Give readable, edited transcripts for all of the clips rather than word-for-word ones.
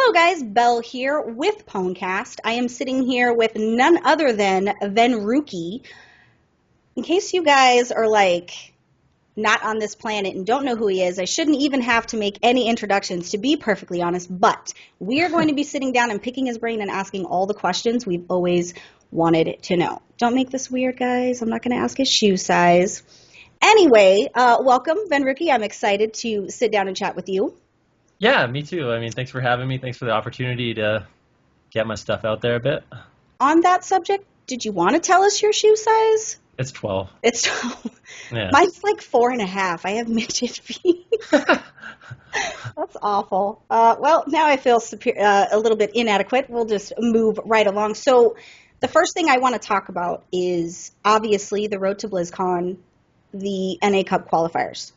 Hello guys, Belle here with PWNCAST. I am sitting here with none other than Venruki. In case you guys are not on this planet and don't know who he is, I shouldn't even have to make any introductions, to be perfectly honest, but we are going to be sitting down and picking his brain and asking all the questions we've always wanted to know. Don't make this weird, guys. I'm not going to ask his shoe size. Anyway, welcome, Venruki. I'm excited to sit down and chat with you. Yeah, me too. I mean, thanks for having me. Thanks for the opportunity to get my stuff out there a bit. On that subject, did you want to tell us your shoe size? It's 12. It's 12. Yeah. Mine's like 4.5. I have midget feet. That's awful. Well, now I feel a little bit inadequate. We'll just move right along. So the first thing I want to talk about is obviously the road to BlizzCon, the NA Cup qualifiers.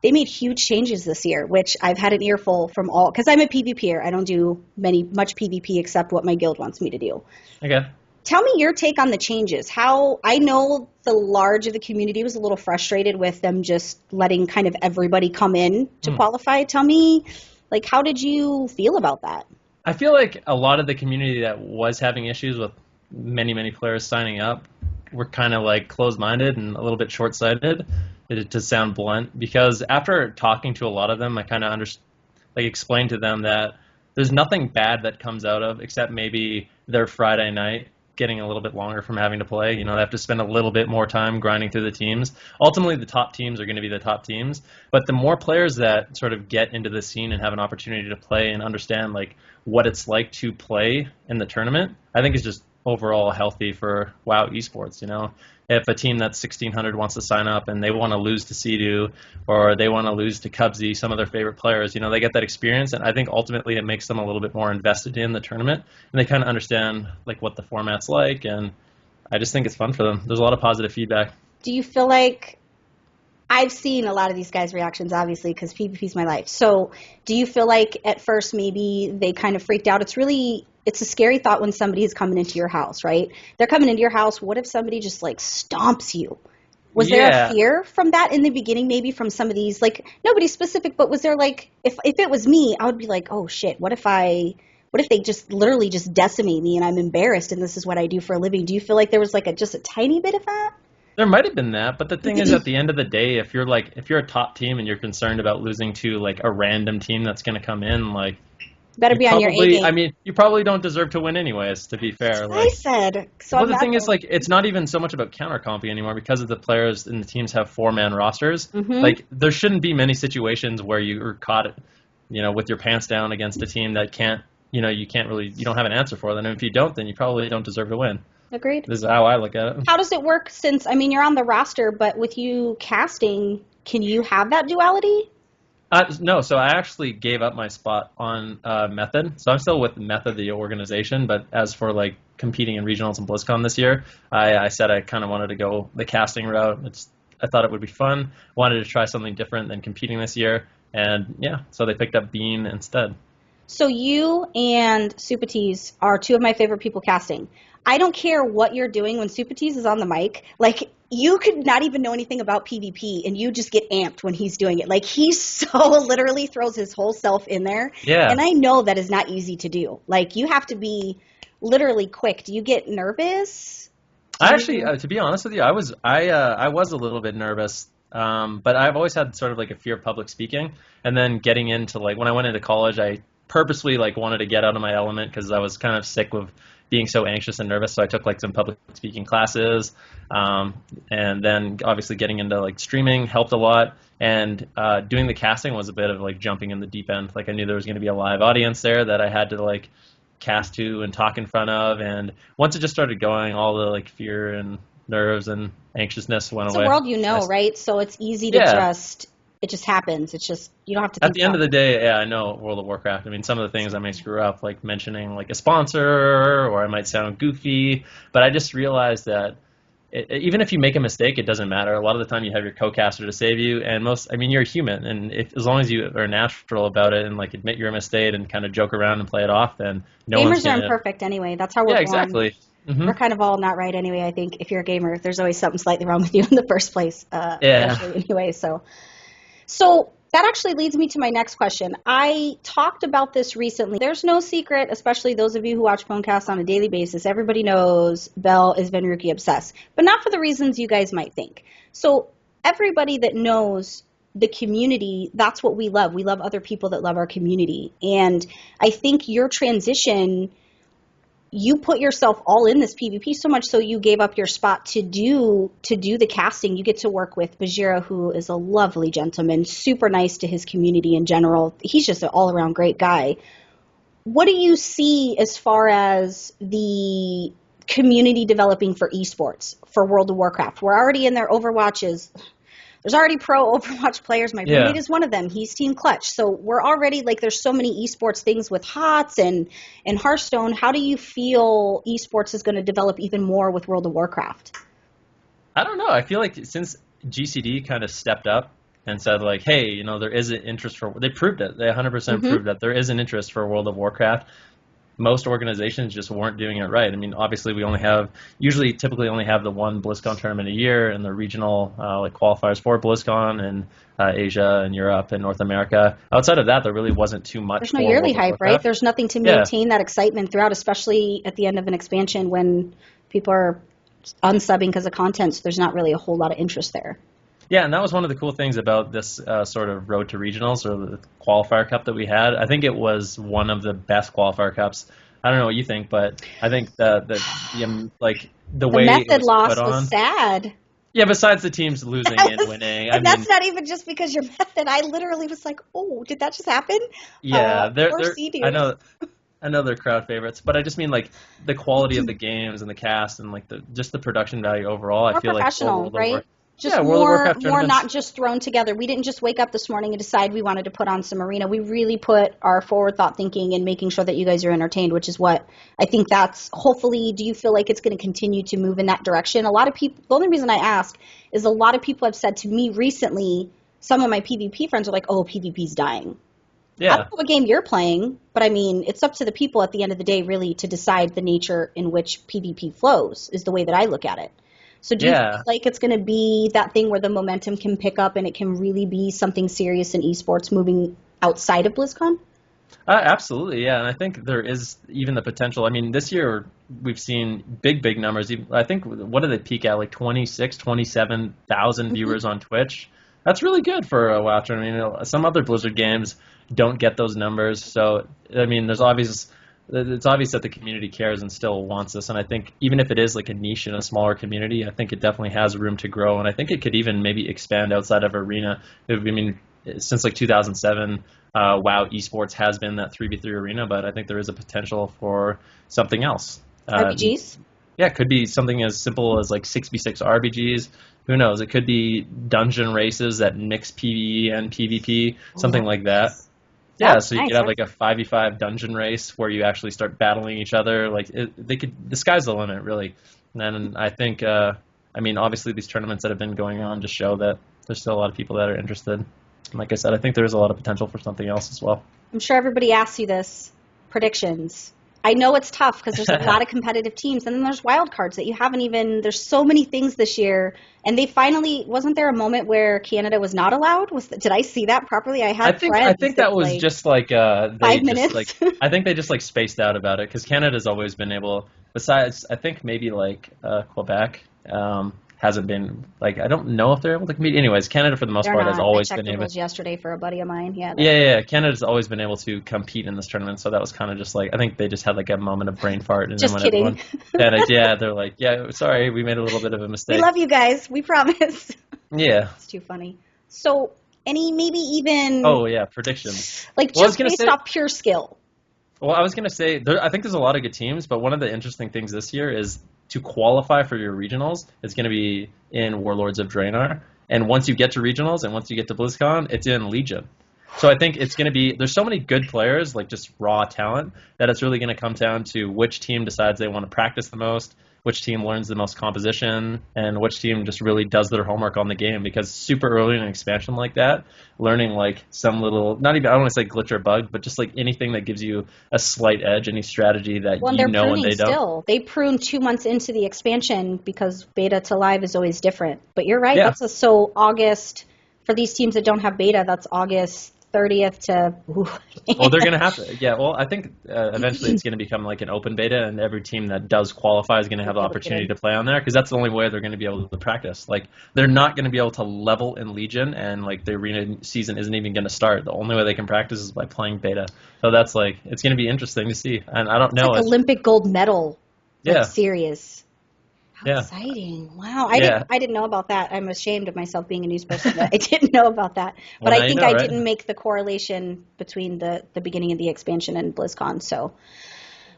They made huge changes this year, which I've had an earful from all, because I'm a PvPer. I don't do much PvP except what my guild wants me to do. Okay. Tell me your take on the changes. How I know the large of the community was a little frustrated with them just letting kind of everybody come in to qualify. Tell me, how did you feel about that? I feel like a lot of the community that was having issues with many players signing up were kind of closed-minded and a little bit short-sighted, to sound blunt, because after talking to a lot of them, I kind of explained to them that there's nothing bad that comes out of except maybe their Friday night getting a little bit longer from having to play. You know, they have to spend a little bit more time grinding through the teams. Ultimately, the top teams are going to be the top teams, but the more players that sort of get into the scene and have an opportunity to play and understand what it's like to play in the tournament, I think is just overall healthy for WoW Esports. You know, if a team that's 1,600 wants to sign up and they want to lose to Sea-Doo or they want to lose to Cubsy, some of their favorite players, they get that experience, and I think ultimately it makes them a little bit more invested in the tournament, and they kind of understand what the format's like, and I just think it's fun for them. There's a lot of positive feedback. Do you feel like, I've seen a lot of these guys' reactions, obviously, because PvP is my life. So do you feel like at first maybe they kind of freaked out? It's a scary thought when somebody is coming into your house, right? They're coming into your house. What if somebody just stomps you? Was there a fear from that in the beginning, maybe from some of these, nobody specific, but was there if it was me, I would be like, oh shit, what if they just literally just decimate me and I'm embarrassed and this is what I do for a living? Do you feel like there was just a tiny bit of that? There might have been that, but the thing is, at the end of the day, if you're a top team and you're concerned about losing to a random team that's going to come in, better be on your A game. I mean, you probably don't deserve to win anyways, to be fair. I said. So well, the thing is, it's not even so much about counter comping anymore because of the players and the teams have 4-man rosters. Mm-hmm. There shouldn't be many situations where you're caught, with your pants down against a team that can't, you don't have an answer for them. And if you don't, then you probably don't deserve to win. Agreed. This is how I look at it. How does it work since, you're on the roster, but with you casting, can you have that duality? No, so I actually gave up my spot on Method. So I'm still with Method, the organization, but as for competing in regionals and BlizzCon this year, I said I kind of wanted to go the casting route. I thought it would be fun. Wanted to try something different than competing this year, and yeah, so they picked up Bean instead. So you and Supatees are two of my favorite people casting. I don't care what you're doing when Supatees is on the mic. You could not even know anything about PvP, and you just get amped when he's doing it. He so literally throws his whole self in there. Yeah. And I know that is not easy to do. You have to be literally quick. Do you get nervous? I actually, to be honest with you, I was a little bit nervous. But I've always had sort of a fear of public speaking. And then getting into, when I went into college, I purposely, wanted to get out of my element because I was kind of sick of being so anxious and nervous, so I took some public speaking classes, and then obviously getting into streaming helped a lot, and doing the casting was a bit of jumping in the deep end. I knew there was going to be a live audience there that I had to cast to and talk in front of, and once it just started going, all the fear and nerves and anxiousness went away. It's a world right? So it's easy to it just happens. It's just, you don't have to think at the end of the day, yeah, I know World of Warcraft. I mean, some of the things I may screw up, mentioning a sponsor, or I might sound goofy, but I just realized that even if you make a mistake, it doesn't matter. A lot of the time you have your co-caster to save you, and you're a human, and as long as you are natural about it and admit you're a mistake and kind of joke around and play it off, then Gamers are imperfect anyway. That's how we're born. Exactly. Mm-hmm. We're kind of all not right anyway, I think. If you're a gamer, there's always something slightly wrong with you in the first place. Anyway, so That actually leads me to my next question. I talked about this recently. There's no secret, especially those of you who watch PWNCAST on a daily basis. Everybody knows Belle is Venruki obsessed, but not for the reasons you guys might think. So everybody that knows the community, that's what we love. We love other people that love our community. And I think your transition, you put yourself all in this PvP so much so you gave up your spot to do the casting. You get to work with Bajira, who is a lovely gentleman, super nice to his community in general. He's just an all-around great guy. What do you see as far as the community developing for esports, for World of Warcraft? We're already in their Overwatches. There's already pro Overwatch players. My roommate is one of them. He's Team Clutch. So we're already, like, there's so many esports things with HOTS and Hearthstone. How do you feel esports is going to develop even more with World of Warcraft? I don't know. I feel like since GCD kind of stepped up and said, like, hey, you know, there is an interest for, they proved it. They 100% proved that there is an interest for World of Warcraft. Most organizations just weren't doing it right. I mean, obviously we typically only have the one BlizzCon tournament a year and the regional like qualifiers for BlizzCon in Asia and Europe and North America. Outside of that, there really wasn't too much. There's no yearly hype, right? There's nothing to maintain that excitement throughout, especially at the end of an expansion when people are unsubbing because of content, so there's not really a whole lot of interest there. Yeah, and that was one of the cool things about this sort of road to regionals or the qualifier cup that we had. I think it was one of the best qualifier cups. I don't know what you think, but I think the way method loss was sad. Yeah, besides the teams losing and winning. That's not even just because your method. I literally was like, oh, did that just happen? Yeah, I know they're crowd favorites, but I just mean like the quality of the games and the cast and like the production value overall. I feel like professional, right? Just more not just thrown together. We didn't just wake up this morning and decide we wanted to put on some arena. We really put our forward thought thinking and making sure that you guys are entertained, which is what I think that's hopefully. Do you feel like it's going to continue to move in that direction? A lot of people, the only reason I ask is a lot of people have said to me recently, some of my PvP friends are like, oh, PvP's dying. Yeah. I don't know what game you're playing, but I mean, it's up to the people at the end of the day really to decide the nature in which PvP flows is the way that I look at it. So do you feel like it's going to be that thing where the momentum can pick up and it can really be something serious in esports moving outside of BlizzCon? Absolutely, yeah. And I think there is even the potential. I mean, this year we've seen big numbers. I think, what did they peak at? Like 27,000 viewers on Twitch. That's really good for a WoW tournament. You know, some other Blizzard games don't get those numbers. So, I mean, it's obvious that the community cares and still wants this. And I think even if it is like a niche in a smaller community, I think it definitely has room to grow. And I think it could even maybe expand outside of arena. I mean, since like 2007, WoW Esports has been that 3v3 arena, but I think there is a potential for something else. RPGs? Yeah, it could be something as simple as like 6v6 RPGs. Who knows? It could be dungeon races that mix PvE and PvP, something like that. Yeah, so you could have like a 5v5 dungeon race where you actually start battling each other. Like the sky's the limit, really. And I think, I mean, obviously these tournaments that have been going on just show that there's still a lot of people that are interested. And like I said, I think there's a lot of potential for something else as well. I'm sure everybody asks you this. Predictions. I know it's tough because there's a lot of competitive teams, and then there's wild cards that you haven't even. There's so many things this year, and they finally wasn't there a moment where Canada was not allowed? Did I see that properly? I think that was just like 5 minutes. I think they just like spaced out about it because Canada's always been able. Besides, I think maybe like Quebec hasn't been like. I don't know if they're able to compete. Anyways, Canada for the most part has always been able. Yesterday for a buddy of mine. Yeah. Canada's always been able to compete in this tournament, so that was kind of just like I think they just had like a moment of brain fart. And just then kidding. They're like, yeah, sorry, we made a little bit of a mistake. We love you guys. We promise. Yeah. It's too funny. So maybe even. Oh yeah, predictions. Like just based off pure skill. Well, I was gonna say I think there's a lot of good teams, but one of the interesting things this year is to qualify for your regionals, it's going to be in Warlords of Draenor. And once you get to regionals and once you get to BlizzCon, it's in Legion. So I think it's going to be, there's so many good players, like just raw talent, that it's really going to come down to which team decides they want to practice the most, which team learns the most composition, and which team just really does their homework on the game. Because super early in an expansion like that, learning like some little, not even, I don't want to say glitch or bug, but just like anything that gives you a slight edge, any strategy that you know and they don't. They prune 2 months into the expansion because beta to live is always different. But you're right, so August, for these teams that don't have beta, that's August 30th to. Ooh, Well, they're going to have to. Yeah, well, I think eventually it's going to become like an open beta, and every team that does qualify is going to have the opportunity to play on there, because that's the only way they're going to be able to practice. Like, they're not going to be able to level in Legion, and like the arena season isn't even going to start. The only way they can practice is by playing beta. So that's like, it's going to be interesting to see. And I don't know. Like Olympic gold medal. Like, yeah. Serious. How exciting. Wow. I didn't know about that. I'm ashamed of myself being a news person. I didn't know about that. But I think I didn't make the correlation between the beginning of the expansion and BlizzCon. So,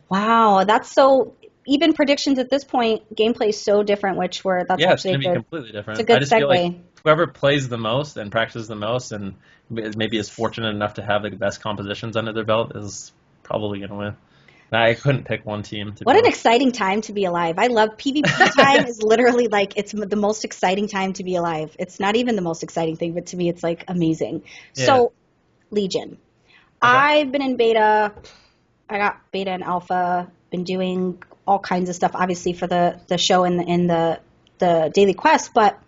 wow. That's so, even predictions at this point, gameplay is so different, that's actually it's going to be completely different. It's a good I just segue. feel like whoever plays the most and practices the most and maybe is fortunate enough to have the best compositions under their belt is probably going to win. I couldn't pick one team. What an exciting time to be alive. I love PvP time is literally like, it's the most exciting time to be alive. It's not even the most exciting thing, but to me it's like amazing. Yeah. So, Legion. Okay. I've been in beta. I got beta and alpha. Been doing all kinds of stuff, obviously, for the show and the daily quest, but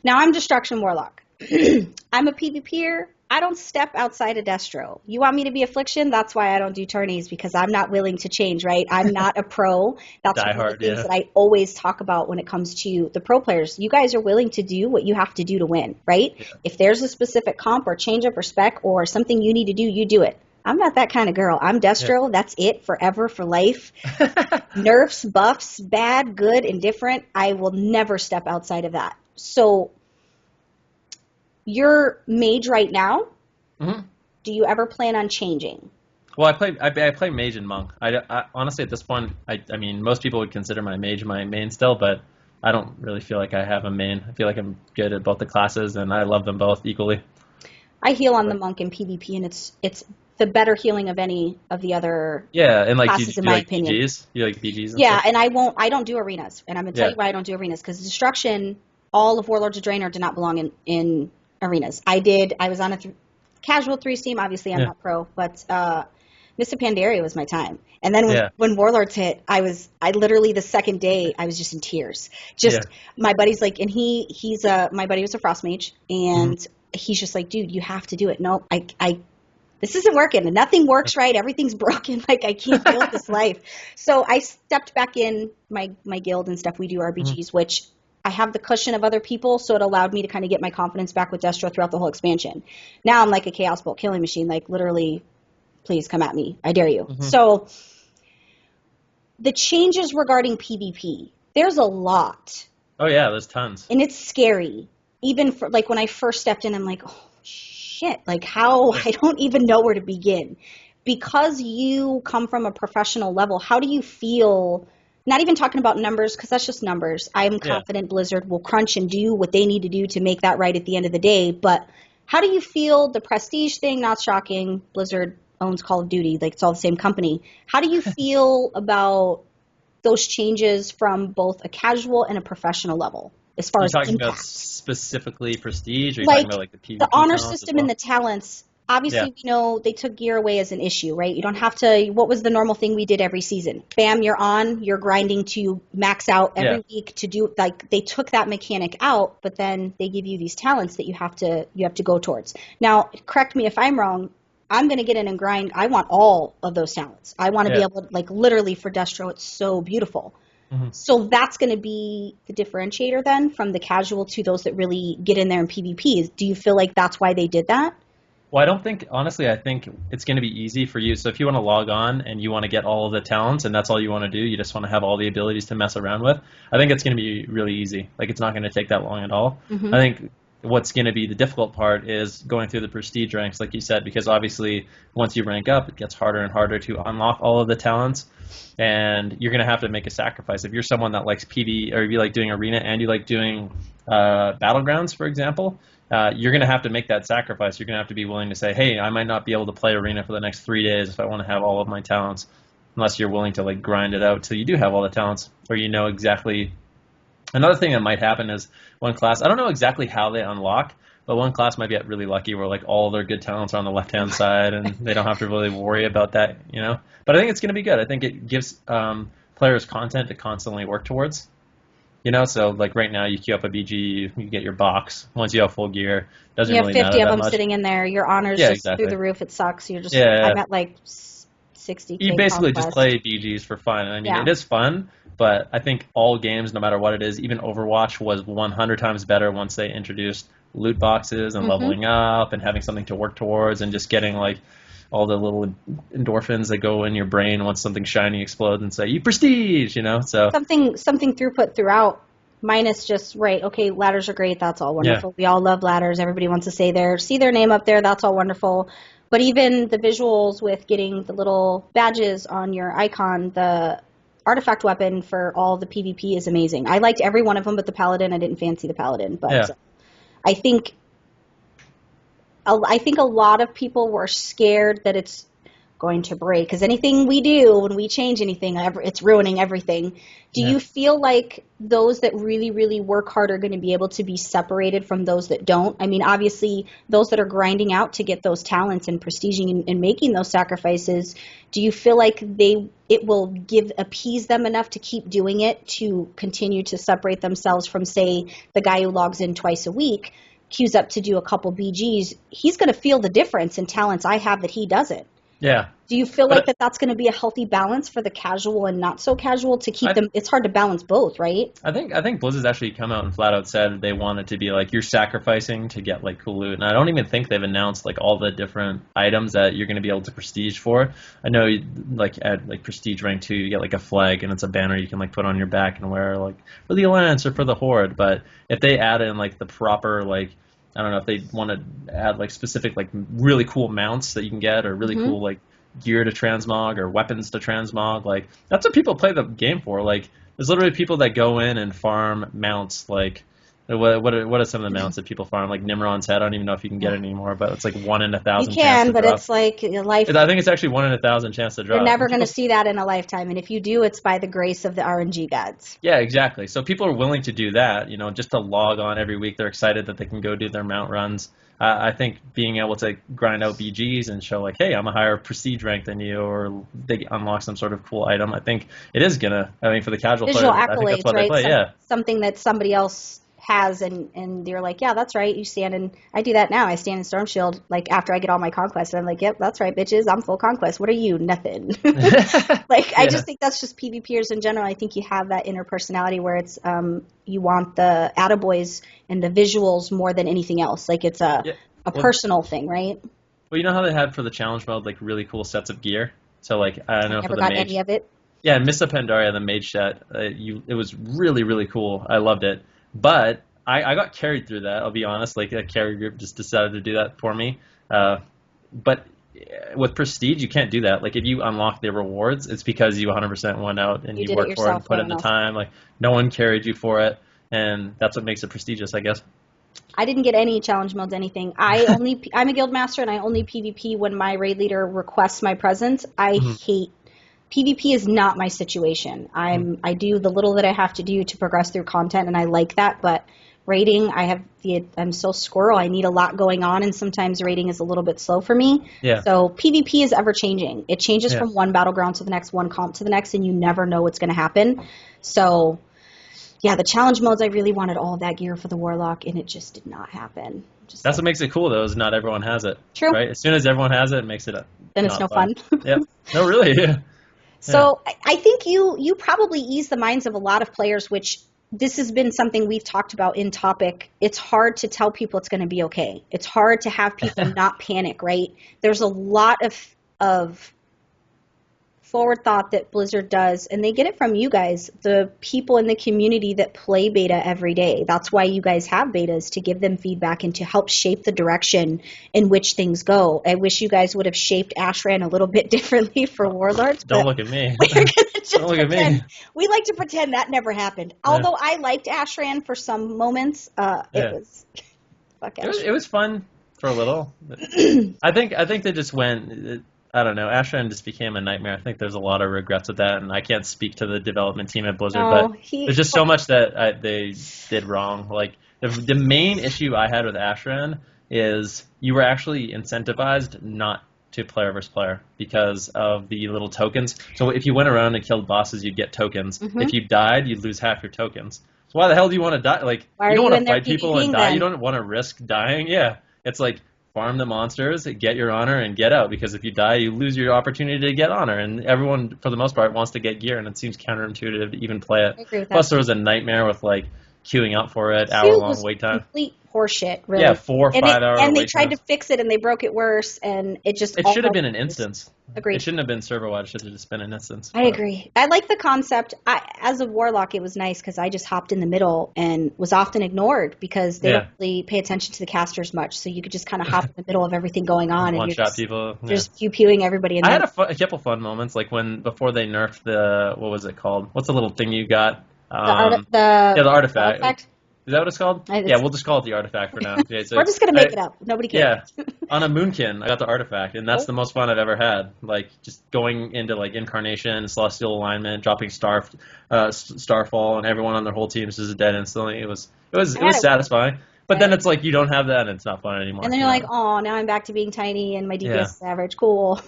now I'm Destruction Warlock. I'm a PvPer. I don't step outside of Destro. You want me to be Affliction? That's why I don't do tourneys, because I'm not willing to change, right? I'm not a pro. That's one of the things that I always talk about when it comes to the pro players. You guys are willing to do what you have to do to win, right? Yeah. If there's a specific comp or change up or spec or something you need to do, you do it. I'm not that kind of girl. I'm Destro. Yeah. That's it, forever, for life. Nerfs, buffs, bad, good, indifferent. I will never step outside of that. So, you're mage right now. Mm-hmm. Do you ever plan on changing? Well, I play mage and monk. I honestly, at this point, I mean, most people would consider my mage my main still, but I don't really feel like I have a main. I feel like I'm good at both the classes, and I love them both equally. I heal on the monk in PvP, and it's the better healing of any of the other and like classes, in my opinion. BGs? You like BGs? Yeah, and I don't do arenas, and I'm gonna tell you why I don't do arenas, because Destruction, all of Warlords of Draenor did not belong in arenas. I was on a casual 3 team. Obviously, I'm not pro, but Mists of Pandaria was my time. And then when Warlords hit, I literally the second day I was just in tears. My buddy's like, and my buddy was a frost mage, and he's just like, dude, you have to do it. No, this isn't working. Nothing works right. Everything's broken. Like, I can't deal with this life. So I stepped back in my guild and stuff. We do RBGs, which I have the cushion of other people, so it allowed me to kind of get my confidence back with Destro throughout the whole expansion. Now I'm like a Chaos Bolt killing machine, like literally, please come at me. I dare you. Mm-hmm. So the changes regarding PvP, there's a lot. Oh yeah, there's tons. And it's scary. Even for, like, when I first stepped in, I'm like, oh shit, like how, I don't even know where to begin. Because you come from a professional level, how do you feel? Not even talking about numbers, because that's just numbers. I'm confident Blizzard will crunch and do what they need to do to make that right at the end of the day. But how do you feel the prestige thing? Not shocking. Blizzard owns Call of Duty. Like, it's all the same company. How do you feel about those changes from both a casual and a professional level, as far as impact? You're talking about specifically prestige? Or are you like, talking about like the PvP the honor system and the talents? Obviously, we know they took gear away as an issue, right? You don't have to – what was the normal thing we did every season? Bam, you're on. You're grinding to max out every week to do – like, they took that mechanic out, but then they give you these talents that you have to go towards. Now, correct me if I'm wrong. I'm going to get in and grind. I want all of those talents. I want to be able to – like, literally for Destro, it's so beautiful. Mm-hmm. So that's going to be the differentiator then from the casual to those that really get in there in PvP. Do you feel like that's why they did that? Well, I don't think, honestly, I think it's going to be easy for you. So if you want to log on and you want to get all of the talents and that's all you want to do, you just want to have all the abilities to mess around with, I think it's going to be really easy. Like, it's not going to take that long at all. Mm-hmm. I think what's going to be the difficult part is going through the prestige ranks, like you said, because obviously once you rank up, it gets harder and harder to unlock all of the talents, and you're going to have to make a sacrifice. If you're someone that likes PD, or if you like doing arena and you like doing battlegrounds, for example, you're going to have to make that sacrifice. You're going to have to be willing to say, hey, I might not be able to play arena for the next 3 days if I want to have all of my talents, unless you're willing to like grind it out till you do have all the talents, or you know exactly. Another thing that might happen is one class, I don't know exactly how they unlock, but one class might get really lucky where like all their good talents are on the left-hand side and they don't have to really worry about that, you know. But I think it's going to be good. I think it gives players content to constantly work towards. You know, so like right now you queue up a BG, you get your box. Once you have full gear, doesn't You have really 50 matter of that them much. sitting in there. Your honors Yeah, just through exactly. the roof. It sucks. You're just, Yeah, I'm at like 60K you basically just conquest. play BGs for fun. I mean, Yeah. it is fun, but I think all games, no matter what it is, even Overwatch was 100 times better once they introduced loot boxes and leveling up and having something to work towards and just getting like all the little endorphins that go in your brain once something shiny explodes and say, you prestige, you know? So Something throughput throughout, minus just, right, okay, ladders are great. That's all wonderful. We all love ladders. Everybody wants to see their name up there. That's all wonderful. But even the visuals with getting the little badges on your icon, the artifact weapon for all the PvP is amazing. I liked every one of them but the Paladin. I didn't fancy the Paladin. But yeah. I think a lot of people were scared that it's going to break, because anything we do, when we change anything, it's ruining everything. Do you feel like those that really, really work hard are going to be able to be separated from those that don't? I mean, obviously, those that are grinding out to get those talents and prestiging and making those sacrifices, do you feel like it will appease them enough to keep doing it, to continue to separate themselves from, say, the guy who logs in twice a week, queues up to do a couple BGs? He's going to feel the difference in talents I have that he doesn't. Yeah. Do you feel like that's going to be a healthy balance for the casual and not so casual to keep them? It's hard to balance both, right? I think Blizzard's actually come out and flat out said they want it to be like you're sacrificing to get like cool loot, and I don't even think they've announced like all the different items that you're going to be able to prestige for. I know like at like prestige rank 2 you get like a flag and it's a banner you can like put on your back and wear like for the Alliance or for the Horde, but if they add in like the proper like I don't know if they want to add like specific like really cool mounts that you can get or really cool like gear to transmog or weapons to transmog. Like that's what people play the game for. Like there's literally people that go in and farm mounts. Like what are some of the mounts that people farm? Like Nimron's head. I don't even know if you can get it anymore, but it's like 1 in 1,000. You can, but it's like a life. I think it's actually 1 in 1,000 chance to drop. You're never going to see that in a lifetime, and if you do, it's by the grace of the RNG gods. Yeah, exactly. So people are willing to do that, you know, just to log on every week. They're excited that they can go do their mount runs. I think being able to grind out BGs and show like, hey, I'm a higher prestige rank than you, or they unlock some sort of cool item. I think it is gonna. I mean, for the casual visual player, accolades, I think that's what right? they play. Yeah, something that somebody else has, and you're like, yeah, that's right. You stand in. I do that now. I stand in Storm Shield like after I get all my conquests, and I'm like, yep, that's right, bitches. I'm full conquest. What are you? Nothing. I just think that's just PvPers in general. I think you have that inner personality where it's you want the attaboys and the visuals more than anything else. Like it's a personal thing, right? Well, you know how they had for the challenge mode like really cool sets of gear. So like I don't know Never for the got mage. any of it. Yeah, Missa Pandaria, the mage set, it was really, really cool. I loved it. But I got carried through that, I'll be honest. Like, a carry group just decided to do that for me. But with Prestige, you can't do that. Like, if you unlock the rewards, it's because you 100% went out and you worked for it and put in the time. Like, no one carried you for it, and that's what makes it prestigious, I guess. I didn't get any challenge modes, anything. I'm a guild master, and I only PvP when my raid leader requests my presence. I hate PvP is not my situation. I do the little that I have to do to progress through content, and I like that. But raiding, I'm so squirrel. I need a lot going on, and sometimes raiding is a little bit slow for me. Yeah. So PvP is ever changing. It changes from one battleground to the next, one comp to the next, and you never know what's going to happen. So, yeah, the challenge modes, I really wanted all of that gear for the Warlock, and it just did not happen. That's what makes it cool, though, is not everyone has it. True. Right? As soon as everyone has it, it makes it then it's no fun. Yeah. No, really. Yeah. So I think you probably ease the minds of a lot of players, which this has been something we've talked about in topic. It's hard to tell people it's going to be okay. It's hard to have people not panic, right? There's a lot of forward thought that Blizzard does, and they get it from you guys, the people in the community that play beta every day. That's why you guys have betas, to give them feedback and to help shape the direction in which things go. I wish you guys would have shaped Ashran a little bit differently for Warlords. Don't look at me. Don't look at me. We like to pretend that never happened. Although I liked Ashran for some moments, it was fuck Ashran. It was fun for a little. I think they just went. I don't know. Ashran just became a nightmare. I think there's a lot of regrets with that, and I can't speak to the development team at Blizzard, but there's just so much that they did wrong. Like the main issue I had with Ashran is you were actually incentivized not to player versus player because of the little tokens. So if you went around and killed bosses, you'd get tokens. If you died, you'd lose half your tokens. So why the hell do you want to die? Like, Why you are don't you want in to there fight people and PvPing die. then? You don't want to risk dying. Yeah, it's like farm the monsters, get your honor, and get out. Because if you die, you lose your opportunity to get honor. And everyone, for the most part, wants to get gear, and it seems counterintuitive to even play it. I agree with Plus, that. there was a nightmare with like queuing up for it, Queue hour-long was wait time. complete horseshit, really. Yeah, 4 or 5 hour and they wait tried to times. fix it, and they broke it worse, and it just It all should have fell been an to pieces. instance. Agreed. It shouldn't have been server-wide. It should have just been an instance. I agree. I like the concept. As a warlock, it was nice because I just hopped in the middle and was often ignored because they don't really pay attention to the casters much. So you could just kind of hop in the middle of everything going on, and One-shot people. you're just pew-pewing everybody. I had a couple fun moments, like before they nerfed what was it called? What's the little thing you got? The artifact. Is that what it's called? Yeah, we'll just call it the artifact for now. Okay, so we're just going to make it up. Nobody cares. Yeah. On a Moonkin, I got the artifact, and that's the most fun I've ever had. Like, just going into, like, Incarnation, Celestial Alignment, dropping Starfall, and everyone on their whole team is just dead instantly. It was satisfying. But then it's like, you don't have that, and it's not fun anymore. And then you're like, oh, now I'm back to being tiny, and my DPS is average. Cool.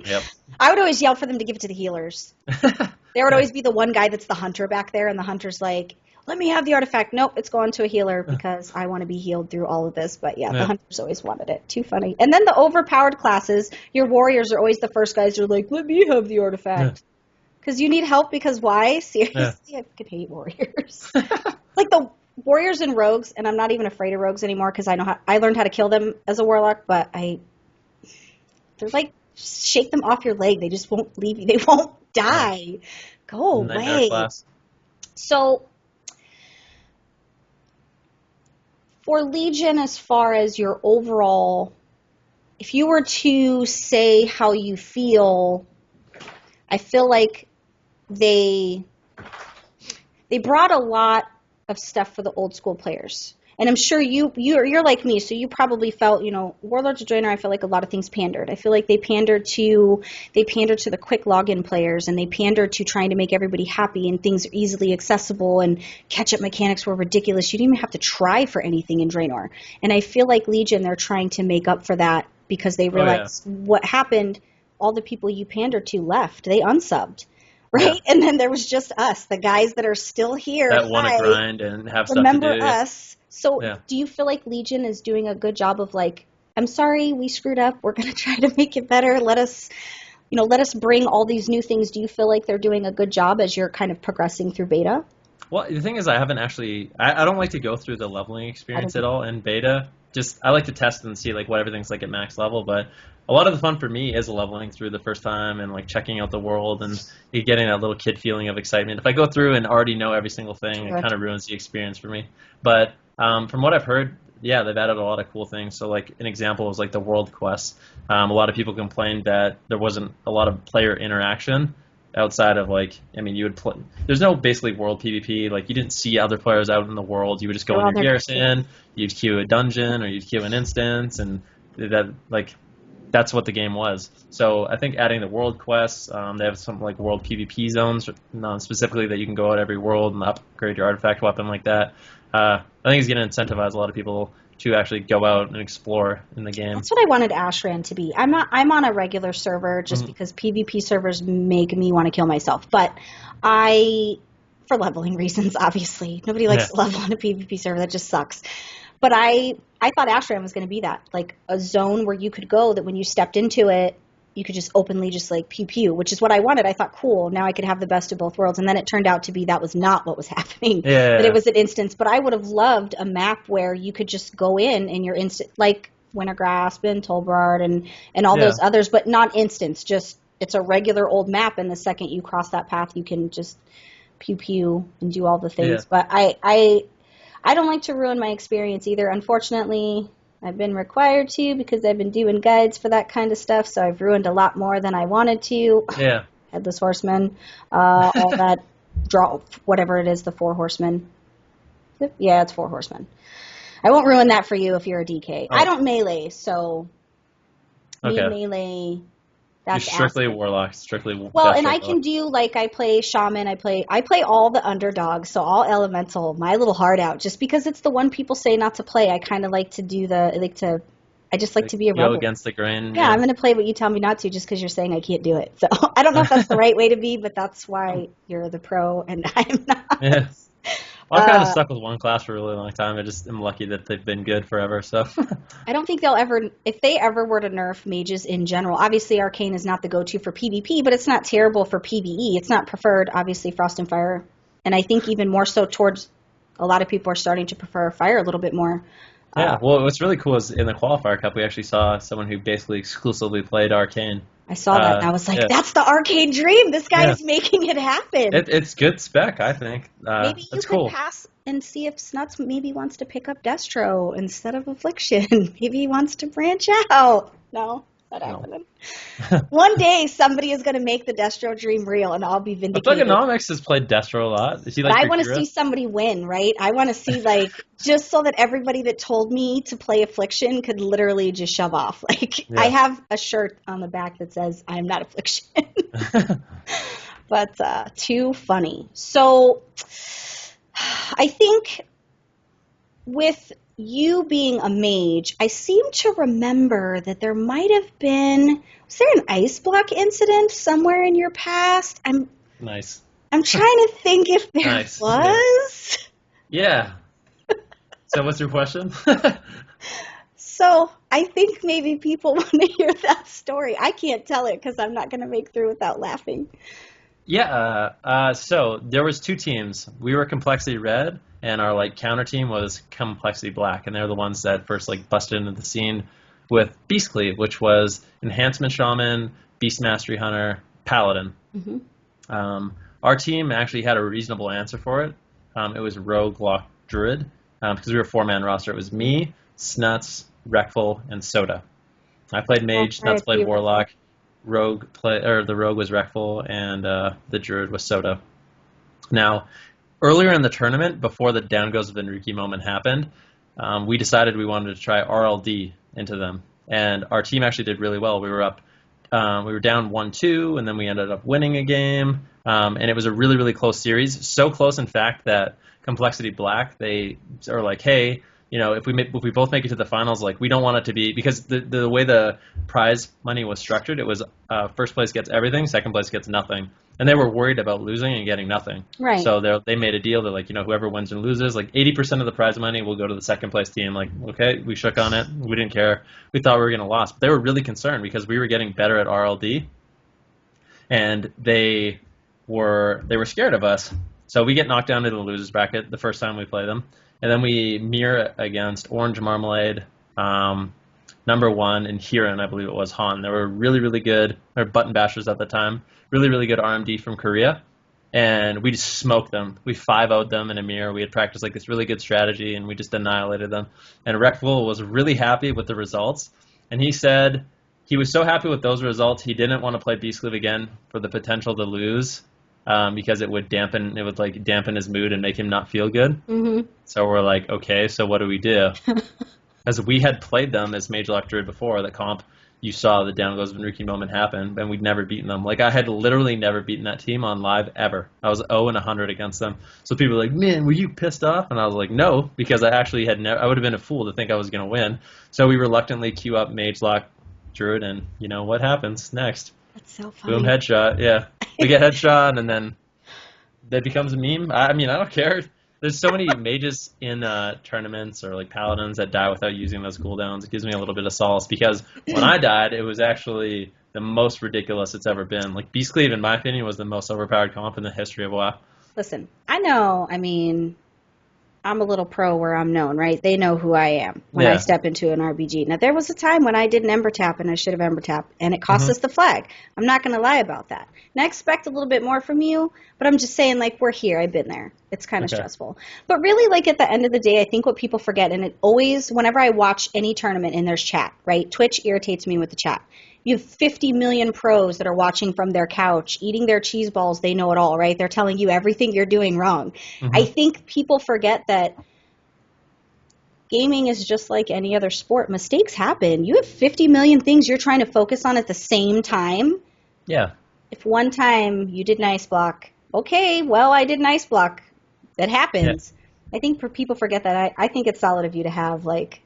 Yep. I would always yell for them to give it to the healers. There would always be the one guy that's the hunter back there, and the hunter's like, let me have the artifact. Nope, it's going to a healer because I want to be healed through all of this. But the hunters always wanted it. Too funny. And then the overpowered classes, your warriors are always the first guys who are like, let me have the artifact. Because you need help because why? Seriously, I fucking hate warriors. Like the warriors and rogues, and I'm not even afraid of rogues anymore because I learned how to kill them as a warlock, but they're like, just shake them off your leg. They just won't leave you. They won't die. Go away. So, for Legion, as far as your overall, if you were to say how you feel, I feel like they brought a lot of stuff for the old school players. And I'm sure you're like me, so you probably felt, Warlords of Draenor, I feel like a lot of things pandered. I feel like they pandered to the quick login players, and they pandered to trying to make everybody happy, and things are easily accessible, and catch-up mechanics were ridiculous. You didn't even have to try for anything in Draenor. And I feel like Legion, they're trying to make up for that because they realized what happened, all the people you pandered to left. They unsubbed. Right? Yeah. And then there was just us, the guys that are still here. That want to grind and have stuff to do. Remember us. So do you feel like Legion is doing a good job of like, I'm sorry, we screwed up. We're going to try to make it better. Let us bring all these new things. Do you feel like they're doing a good job as you're kind of progressing through beta? Well, the thing is, I haven't actually, I don't like to go through the leveling experience at all in beta. I like to test and see like what everything's like at max level, but a lot of the fun for me is leveling through the first time and like checking out the world and getting that little kid feeling of excitement. If I go through and already know every single thing, it kind of ruins the experience for me. But from what I've heard, they've added a lot of cool things. So like an example was like the world quests. A lot of people complained that there wasn't a lot of player interaction outside of like, you would play. There's no basically world PvP. Like you didn't see other players out in the world. You would just go in your garrison, you'd queue a dungeon or you'd queue an instance, and that's what the game was. So I think adding the world quests, they have some like world PvP zones, specifically that you can go out every world and upgrade your artifact weapon like that. I think it's going to incentivize a lot of people to actually go out and explore in the game. That's what I wanted Ashran to be. I'm on a regular server just because PvP servers make me want to kill myself. But for leveling reasons, obviously. Nobody likes to level on a PvP server. That just sucks. But I thought Ashran was going to be that, like a zone where you could go that when you stepped into it, you could just openly just like pew, which is what I wanted. I thought, cool, now I could have the best of both worlds. And then it turned out to be that was not what was happening. That it was an instance. But I would have loved a map where you could just go in and you're instant, like Wintergrasp and Tolbrard and all those others, but not instance. Just it's a regular old map, and the second you cross that path, you can just pew and do all the things. But I don't like to ruin my experience either. Unfortunately, I've been required to because I've been doing guides for that kind of stuff, so I've ruined a lot more than I wanted to. Yeah. Headless Horseman, all that, whatever it is, the 4 horsemen. Yeah, it's 4 horsemen. I won't ruin that for you if you're a DK. Oh. I don't melee, so melee. That's you're strictly warlock, strictly. Well, and I can do like I play shaman. I play all the underdogs, so all elemental. My little heart out, just because it's the one people say not to play. I kind of like to do I just like to be a rebel. Go against the grain. Yeah, I'm going to play what you tell me not to, just because you're saying I can't do it. So I don't know if that's the right way to be, but that's why you're the pro and I'm not. Yeah. I'm kind of stuck with one class for a really long time. I just am lucky that they've been good forever. So I don't think they'll ever, if they ever were to nerf mages in general, obviously Arcane is not the go-to for PvP, but it's not terrible for PvE. It's not preferred, obviously, Frost and Fire. And I think even more so towards, a lot of people are starting to prefer Fire a little bit more. yeah, well, what's really cool is in the Qualifier Cup, we actually saw someone who basically exclusively played Arcane. I saw that, and I was like, yeah. that's the Arcane dream. This guy is making it happen. It's good spec, I think. Maybe you that's could cool. pass and see if Snuts maybe wants to pick up Destro instead of Affliction. Maybe he wants to branch out. No, not happening. One day, somebody is going to make the Destro dream real, and I'll be vindicated. I feel like Anomix has played Destro a lot. Is he, like, but I want to see somebody win, right? I want to see, like, just so that everybody that told me to play Affliction could literally just shove off. Like, I have a shirt on the back that says, I am not Affliction. But too funny. So I think with you being a mage, I seem to remember that there might have been, was there an ice block incident somewhere in your past? Nice. I'm trying to think if there was. Yeah. So what's your question? So I think maybe people want to hear that story. I can't tell it because I'm not going to make through without laughing. Yeah, so there was two teams. We were Complexity Red, and our like counter team was Complexity Black, and they're the ones that first like busted into the scene with Beast Cleave, which was Enhancement Shaman, Beast Mastery Hunter, Paladin. Mm-hmm. Our team actually had a reasonable answer for it. It was Rogue, Lock, Druid, because we were a 4-man roster. It was me, Snuts, Reckful, and Soda. I played Mage, Snuts played Warlock. The Rogue was Reckful, and the Druid was Soda. Now, earlier in the tournament, before the down goes Venruki moment happened, we decided we wanted to try RLD into them, and our team actually did really well. We were up, we were down 1-2, and then we ended up winning a game, and it was a really, really close series. So close, in fact, that Complexity Black, they are like, hey, you know, if we both make it to the finals, like, we don't want it to be, because the way the prize money was structured, it was first place gets everything, second place gets nothing, and they were worried about losing and getting nothing. Right. So they made a deal. They're like, you know, whoever wins and loses, like 80% of the prize money will go to the second place team. Like, okay, we shook on it. We didn't care. We thought we were gonna lose, but they were really concerned because we were getting better at RLD, and they were scared of us. So we get knocked down into the losers bracket the first time we play them. And then we mirror against Orange Marmalade, number 1, and Hiran, I believe it was, Han. They were really, really good. They were button bashers at the time. Really, really good RMD from Korea. And we just smoked them. We 5-0'd them in a mirror. We had practiced like this really good strategy, and we just annihilated them. And Reckful was really happy with the results. And he said he was so happy with those results, he didn't want to play Beast Cleave again for the potential to lose. Because it would dampen his mood and make him not feel good. Mm-hmm. So we're like, okay, so what do we do? As we had played them as Mage Lock Druid before, the comp, you saw the down goes Venruki moment happen, and we'd never beaten them. Like, I had literally never beaten that team on live ever. I was 0-100 against them. So people were like, man, were you pissed off? And I was like, no, because I actually had I would have been a fool to think I was going to win. So we reluctantly queue up Mage Lock Druid, and you know what happens next? That's so funny. Boom, headshot, yeah. We get headshot, and then that becomes a meme. I mean, I don't care. There's so many mages in tournaments or like paladins that die without using those cooldowns. It gives me a little bit of solace, because when I died, it was actually the most ridiculous it's ever been. Like, Beast Cleave, in my opinion, was the most overpowered comp in the history of WoW. Listen, I know, I mean, I'm a little pro where I'm known, right? They know who I am when I step into an RBG. Now, there was a time when I didn't Ember Tap, and I should have Ember Tap, and it cost us the flag. I'm not going to lie about that. And I expect a little bit more from you, but I'm just saying, like, we're here. I've been there. It's kind of stressful. But really, like, at the end of the day, I think what people forget, and it always, whenever I watch any tournament and there's chat, right? Twitch irritates me with the chat. You have 50 million pros that are watching from their couch, eating their cheese balls. They know it all, right? They're telling you everything you're doing wrong. Mm-hmm. I think people forget that gaming is just like any other sport. Mistakes happen. You have 50 million things you're trying to focus on at the same time. Yeah. If one time you did an ice block, okay, well, I did an ice block. That happens. Yeah. I think people forget that. I think it's solid of you to have, like,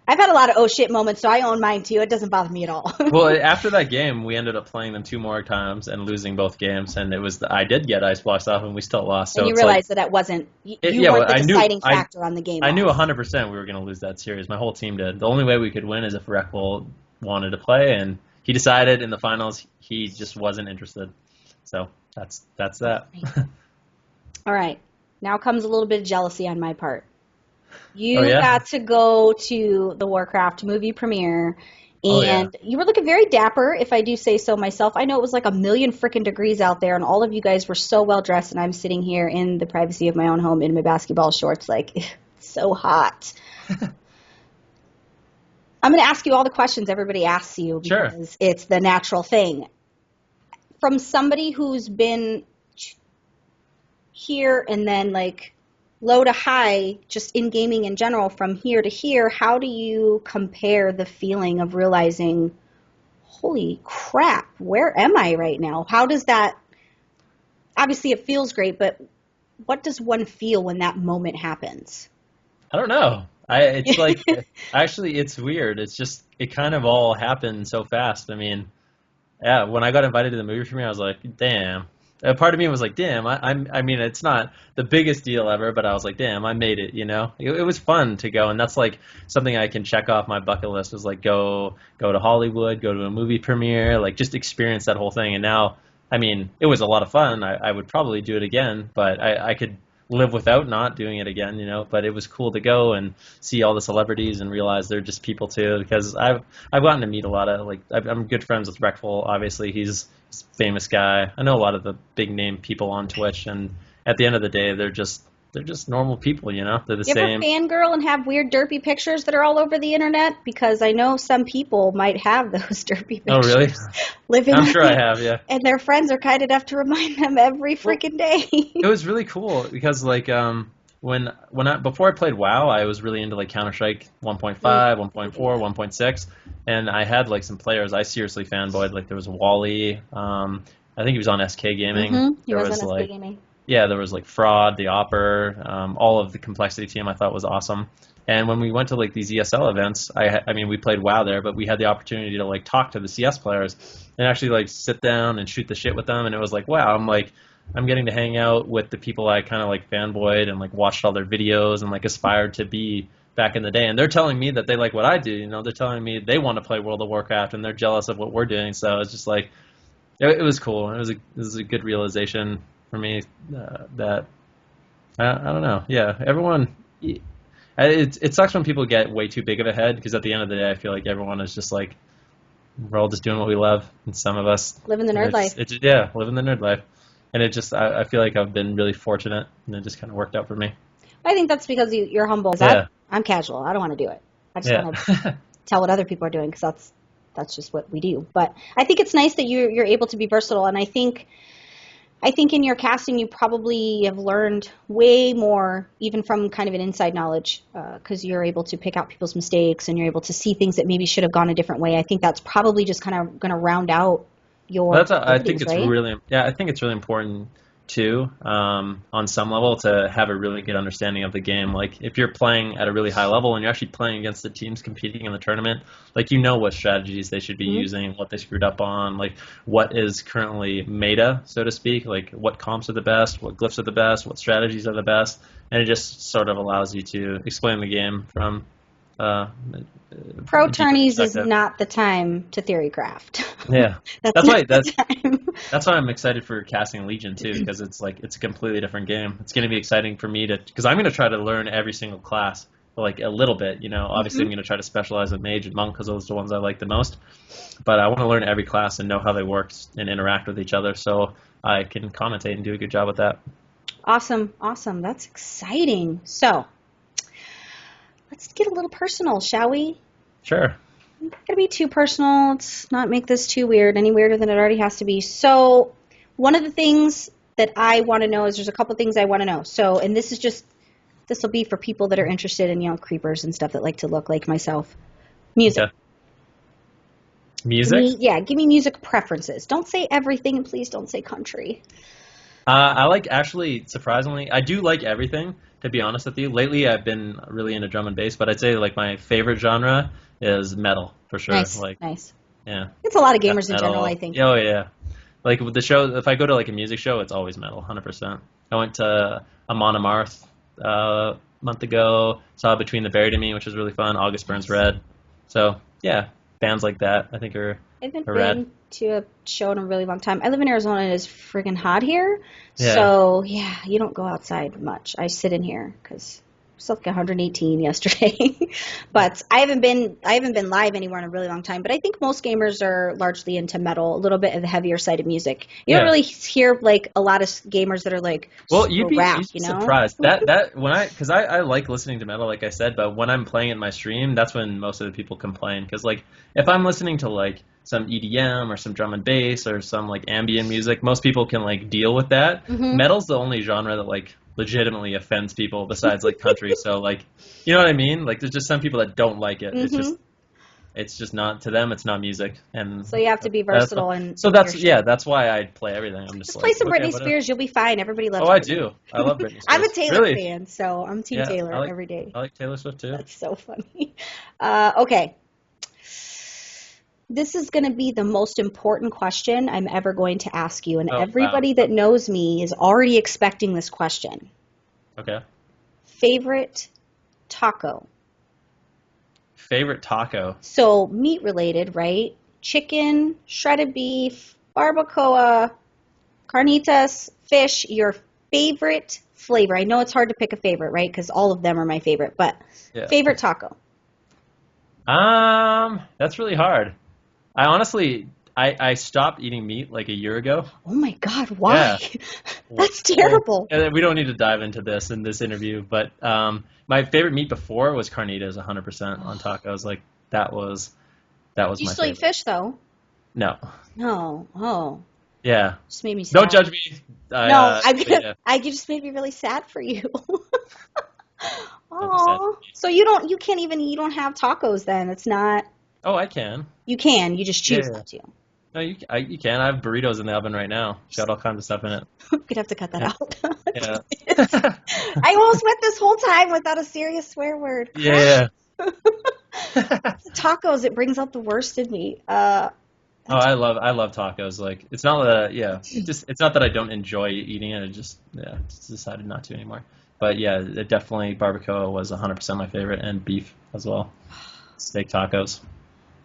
I've had a lot of oh shit moments, so I own mine too. It doesn't bother me at all. Well, after that game, we ended up playing them 2 more times and losing both games, and I did get icebox off, and we still lost. So and you realized that wasn't you weren't the deciding factor on the game. I knew 100% we were going to lose that series. My whole team did. The only way we could win is if Reckbull wanted to play, and he decided in the finals he just wasn't interested. So that's that. All right. Now comes a little bit of jealousy on my part. You Oh, yeah? got to go to the Warcraft movie premiere, and you were looking very dapper, if I do say so myself. I know it was like 1,000,000 freaking degrees out there, and all of you guys were so well dressed, and I'm sitting here in the privacy of my own home in my basketball shorts, like, it's so hot. I'm going to ask you all the questions everybody asks you because it's the natural thing. From somebody who's been here and then like low to high, just in gaming in general, from here to here, how do you compare the feeling of realizing, holy crap, where am I right now? How does that, obviously it feels great, but what does one feel when that moment happens? I don't know. It's like, actually, it's weird. It's just, it kind of all happened so fast. I mean, yeah, when I got invited to the movie premiere, I was like, damn. A part of me was like, damn, I mean, it's not the biggest deal ever, but I was like, damn, I made it, you know? It was fun to go, and that's like something I can check off my bucket list was like go to Hollywood, go to a movie premiere, like just experience that whole thing. And now, I mean, it was a lot of fun. I would probably do it again, but I could live without not doing it again, you know, but it was cool to go and see all the celebrities and realize they're just people too, because I've gotten to meet a lot of, like, I'm good friends with Reckful, obviously, he's a famous guy. I know a lot of the big name people on Twitch, and at the end of the day, they're just normal people, you know, they're the same. You ever fangirl and have weird derpy pictures that are all over the internet? Because I know some people might have those derpy pictures. Oh, really? Living I'm sure I have, yeah. And their friends are kind enough to remind them every freaking day. It was really cool because, like, before I played WoW, I was really into like Counter-Strike 1.5, 1.4, 1.6, and I had like some players I seriously fanboyed. Like there was Wally, I think he was on SK Gaming. Mm-hmm. He was on SK Gaming. Yeah, there was like Fraud, the Opper, all of the Complexity team I thought was awesome. And when we went to like these ESL events, I mean, we played WoW there, but we had the opportunity to like talk to the CS players and actually like sit down and shoot the shit with them. And it was like, wow, I'm getting to hang out with the people I kind of like fanboyed and like watched all their videos and like aspired to be back in the day. And they're telling me that they like what I do, you know, they're telling me they want to play World of Warcraft and they're jealous of what we're doing. So it's just like, it was cool. It was a good realization for me that I don't know. Yeah, everyone. It sucks when people get way too big of a head because at the end of the day, I feel like everyone is just like we're all just doing what we love, and some of us living the nerd life. Yeah, living the nerd life, and it just I feel like I've been really fortunate, and it just kind of worked out for me. I think that's because you're humble. Yeah. I'm casual. I don't want to do it. I just want to tell what other people are doing because that's just what we do. But I think it's nice that you're able to be versatile, and I think in your casting you probably have learned way more, even from kind of an inside knowledge, because you're able to pick out people's mistakes and you're able to see things that maybe should have gone a different way. I think that's probably just kind of going to round out your. I think it's really important too, on some level, to have a really good understanding of the game. Like if you're playing at a really high level and you're actually playing against the teams competing in the tournament, like you know what strategies they should be using, what they screwed up on, like what is currently meta, so to speak, like what comps are the best, what glyphs are the best, what strategies are the best, and it just sort of allows you to explain the game from pro tourneys is not the time to theorycraft. Yeah, that's why I'm excited for casting Legion too, because it's a completely different game. It's going to be exciting for me because I'm going to try to learn every single class, like a little bit. You know, obviously I'm going to try to specialize in Mage and Monk because those are the ones I like the most. But I want to learn every class and know how they work and interact with each other, so I can commentate and do a good job with that. Awesome. That's exciting. So. Let's get a little personal, shall we? Sure. Not going to be too personal. Let's not make this too weird, any weirder than it already has to be. So one of the things that I want to know is there's a couple things I want to know. So, and this will be for people that are interested in, you know, creepers and stuff that like to look like myself. Music. Okay. Music? Give me music preferences. Don't say everything, and please don't say country. I like, actually, surprisingly, I do like everything, to be honest with you. Lately, I've been really into drum and bass, but I'd say like my favorite genre is metal for sure. Nice, Like, nice. yeah, It's a lot of death gamers in general, I metal. think. Oh yeah, like with the show, if I go to like a music show, it's always metal, 100%. I went to Amon Amarth a month ago. Saw Between the Buried and Me, which was really fun. August Burns Nice. Red. So yeah, bands like that I think I haven't are rad. been to a show in a really long time. I live in Arizona and it's friggin' hot here. Yeah. So, yeah, you don't go outside much. I sit in here because it's like 118 yesterday. But I haven't been live anywhere in a really long time. But I think most gamers are largely into metal, a little bit of the heavier side of music. You don't Yeah. really hear like a lot of gamers that are like Well, super rap, you'd be you know? surprised that when because I like listening to metal, like I said, but when I'm playing it in my stream, that's when most of the people complain. Because like if I'm listening to like some EDM or some drum and bass or some like ambient music, most people can like deal with that. Hmm. Metal's the only genre that like legitimately offends people besides like country. So like, you know what I mean? Like there's just some people that don't like it. Hmm. It's just not to them. It's not music, So you have to be that's versatile and so your that's shit. yeah. That's why I play everything. I'm just Just play like, some okay, Britney whatever. Spears. You'll be fine. Everybody Oh, loves I Britney. do. I love Britney I'm a Spears. Taylor Really? fan, so I'm Team Yeah, Taylor every day. I like Taylor Swift too. That's so funny. Okay. This is going to be the most important question I'm ever going to ask you, and Oh, wow. everybody that knows me is already expecting this question. Okay. Favorite taco? Favorite taco? So, meat related, right? Chicken, shredded beef, barbacoa, carnitas, fish, your favorite flavor. I know it's hard to pick a favorite, right? Because all of them are my favorite, but Yeah. favorite taco. That's really hard. I honestly, I stopped eating meat like a year ago. Oh my God, Yeah. why? That's Well, terrible. and we don't need to dive into this in this interview, but my favorite meat before was carnitas, 100% on tacos. Like that was You my still eat favorite. fish though? No. No. Oh, Yeah. just made me Don't sad. judge me. No, I'm But gonna. yeah, You just made me really sad for you. don't be sad for Oh, me. so you can't even, you don't have tacos then. It's not, Oh, I can. you can, you just choose Yeah. not to. No, you can. I have burritos in the oven right now. It's got all kinds of stuff in it. You're gonna have to cut that Yeah. out. Yeah. I almost went this whole time without a serious swear word. Yeah. Tacos, it brings out the worst in me. Oh, I love tacos. Like it's not that it's not that I don't enjoy eating it. I just decided not to anymore. But yeah, it definitely barbacoa was 100% my favorite, and beef as well. Steak tacos.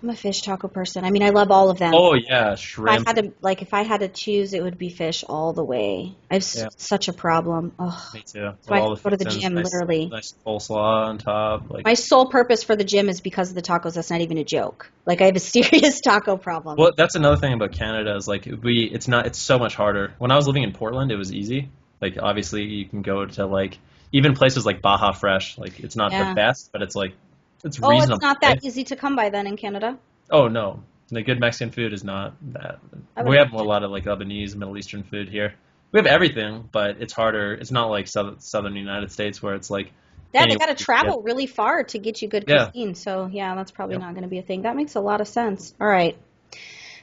I'm a fish taco person. I mean, I love all of them. Oh yeah, If I shrimp. had to, like, if I had to choose, it would be fish all the way. I have Yeah, such a problem. Oh, me too. that's With why I all the go to the fixins, gym, literally. nice coleslaw on top. Like, My sole purpose for the gym is because of the tacos. That's not even a joke. Like, I have a serious taco problem. well, that's another thing about Canada is like it's so much harder. When I was living in Portland, it was easy. Like obviously you can go to like even places like Baja Fresh. Like it's not the Yeah. best, but it's like it's Oh, it's reasonable. not Right? that easy to come by then in Canada. Oh no, the good Mexican food is not that. I We would, have a lot of like Lebanese, Middle Eastern food here. We have everything, but it's harder. It's not like southern United States where it's like yeah, they anywhere got to you can travel really far to get you good get. Yeah. cuisine. So, yeah, that's probably Yep. not going to be a thing. That makes a lot of sense. All right.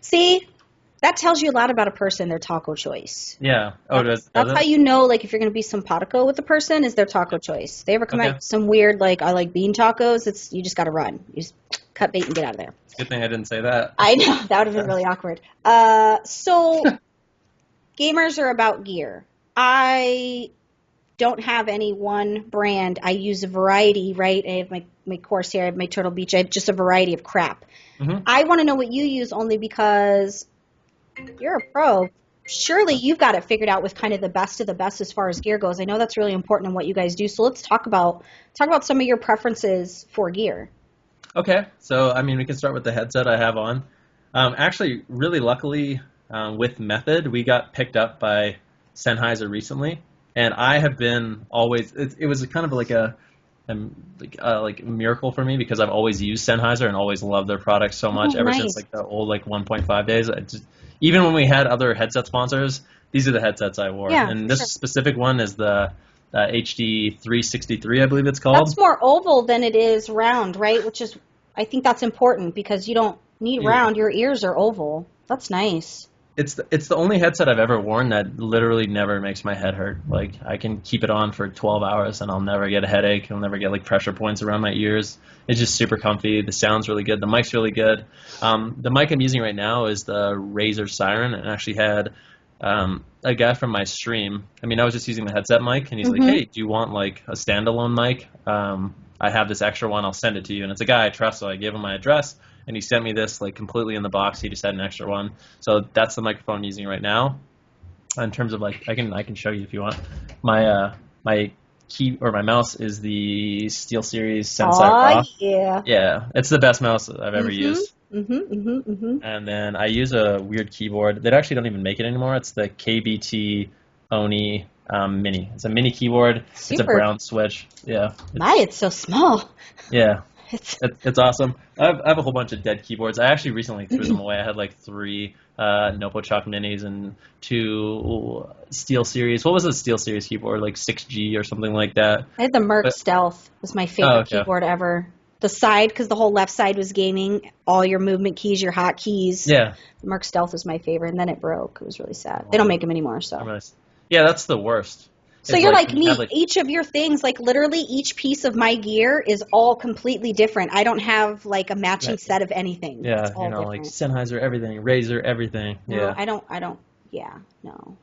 See, that tells you a lot about a person, their taco choice. Yeah. Oh, does That's how it? you know, like, if you're going to be simpatico with a person, is their taco choice. They ever come out Okay. with some weird, like, I like bean tacos, it's you just got to run. You just cut bait and get out of there. It's a good thing I didn't say that. I know, that would have been really awkward. So, gamers are about gear. I don't have any one brand. I use a variety, right? I have my course here. I have my Turtle Beach. I have just a variety of crap. Hmm. I want to know what you use only because you're a pro. Surely you've got it figured out with kind of the best of the best as far as gear goes. I know that's really important in what you guys do. So let's talk about some of your preferences for gear. Okay, so I mean, we can start with the headset I have on. Actually, really luckily, with Method, we got picked up by Sennheiser recently, and I have been always. It was kind of like a miracle for me because I've always used Sennheiser and always loved their products so much Oh, ever nice. since like the old like 1.5 days. Even when we had other headset sponsors, these are the headsets I wore, Yeah, and for this sure. specific one is the HD 363, I believe it's called. That's more oval than it is round, right? Which is, I think that's important because you don't need Yeah. round. Your ears are oval. That's nice. It's the only headset I've ever worn that literally never makes my head hurt. Like I can keep it on for 12 hours and I'll never get a headache. I'll never get like pressure points around my ears. It's just super comfy. The sound's really good. The mic's really good. The mic I'm using right now is the Razer Siren, and I actually had a guy from my stream. I mean, I was just using the headset mic, and he's like, "Hey, do you want like a standalone mic? I have this extra one. I'll send it to you." And it's a guy I trust, so I gave him my address. And he sent me this like completely in the box. He just had an extra one. So that's the microphone I'm using right now. In terms of like, I can show you if you want. My key or my mouse is the SteelSeries Sensei Raw. Yeah. Yeah, it's the best mouse I've ever used. And then I use a weird keyboard. They actually don't even make it anymore. It's the KBT Oni Mini. It's a mini keyboard. Super. It's a brown switch. Yeah. It's so small. Yeah. It's awesome. I have a whole bunch of dead keyboards. I actually recently threw them away. I had like 3 NopoChalk Minis and 2 SteelSeries. What was the SteelSeries keyboard? Like 6G or something like that. I had the Merc Stealth. It was my favorite keyboard ever. The side, because the whole left side was gaming, all your movement keys, your hot keys. Yeah. The Merc Stealth was my favorite, and then it broke. It was really sad. They don't make them anymore, so. Nice. Yeah, that's the worst. So you're like me. Each of your things, like literally each piece of my gear is all completely different. I don't have like a matching set of anything. Yeah, it's all different. like Sennheiser, everything, Razer, everything. No, yeah. I don't. Yeah, no.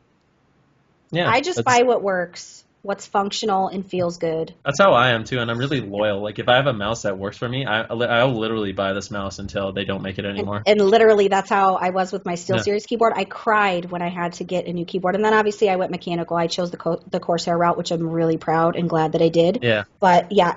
Yeah. I just buy what works, what's functional and feels good. That's how I am too, and I'm really loyal. Like if I have a mouse that works for me, I'll literally buy this mouse until they don't make it anymore. And literally, that's how I was with my SteelSeries keyboard. I cried when I had to get a new keyboard, and then obviously I went mechanical. I chose the Corsair route, which I'm really proud and glad that I did. Yeah. But yeah,